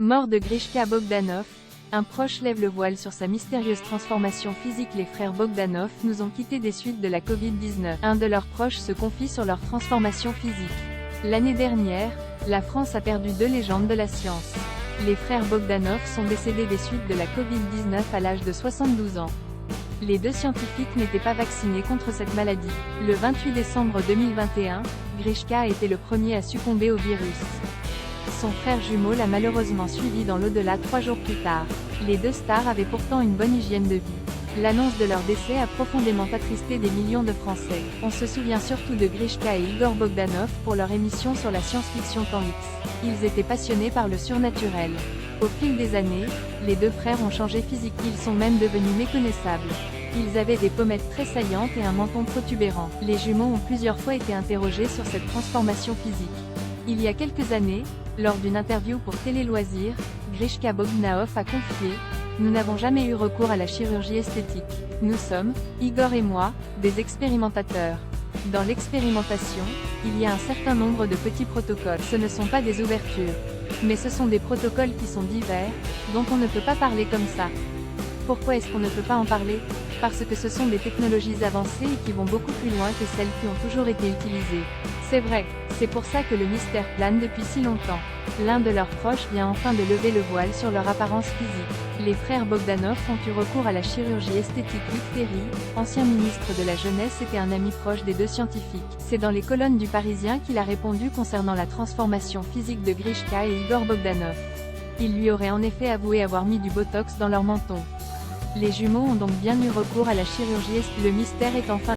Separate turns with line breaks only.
Mort de Grishka Bogdanov, un proche lève le voile sur sa mystérieuse transformation physique. Les frères Bogdanov nous ont quittés des suites de la Covid-19. Un de leurs proches se confie sur leur transformation physique. L'année dernière, la France a perdu deux légendes de la science. Les frères Bogdanov sont décédés des suites de la Covid-19 à l'âge de 72 ans. Les deux scientifiques n'étaient pas vaccinés contre cette maladie. Le 28 décembre 2021, Grishka a été le premier à succomber au virus. Son frère jumeau l'a malheureusement suivi dans l'au-delà 3 jours plus tard. Les deux stars avaient pourtant une bonne hygiène de vie. L'annonce de leur décès a profondément attristé des millions de Français. On se souvient surtout de Grishka et Igor Bogdanov pour leur émission sur la science-fiction Temps X. Ils étaient passionnés par le surnaturel. Au fil des années, les deux frères ont changé physique, ils sont même devenus méconnaissables. Ils avaient des pommettes très saillantes et un menton protubérant. Les jumeaux ont plusieurs fois été interrogés sur cette transformation physique. Il y a quelques années, lors d'une interview pour Télé Loisirs, Grishka Bogdanov a confié « Nous n'avons jamais eu recours à la chirurgie esthétique. Nous sommes, Igor et moi, des expérimentateurs. Dans l'expérimentation, il y a un certain nombre de petits protocoles. Ce ne sont pas des ouvertures. Mais ce sont des protocoles qui sont divers, dont on ne peut pas parler comme ça. Pourquoi est-ce qu'on ne peut pas en parler? Parce que ce sont des technologies avancées et qui vont beaucoup plus loin que celles qui ont toujours été utilisées. C'est vrai, c'est pour ça que le mystère plane depuis si longtemps. L'un de leurs proches vient enfin de lever le voile sur leur apparence physique. Les frères Bogdanov ont eu recours à la chirurgie esthétique. Luc Ferry, ancien ministre de la Jeunesse, était un ami proche des deux scientifiques. C'est dans les colonnes du Parisien qu'il a répondu concernant la transformation physique de Grishka et Igor Bogdanov. Il lui aurait en effet avoué avoir mis du botox dans leur menton. Les jumeaux ont donc bien eu recours à la chirurgie esthétique. Le mystère est enfin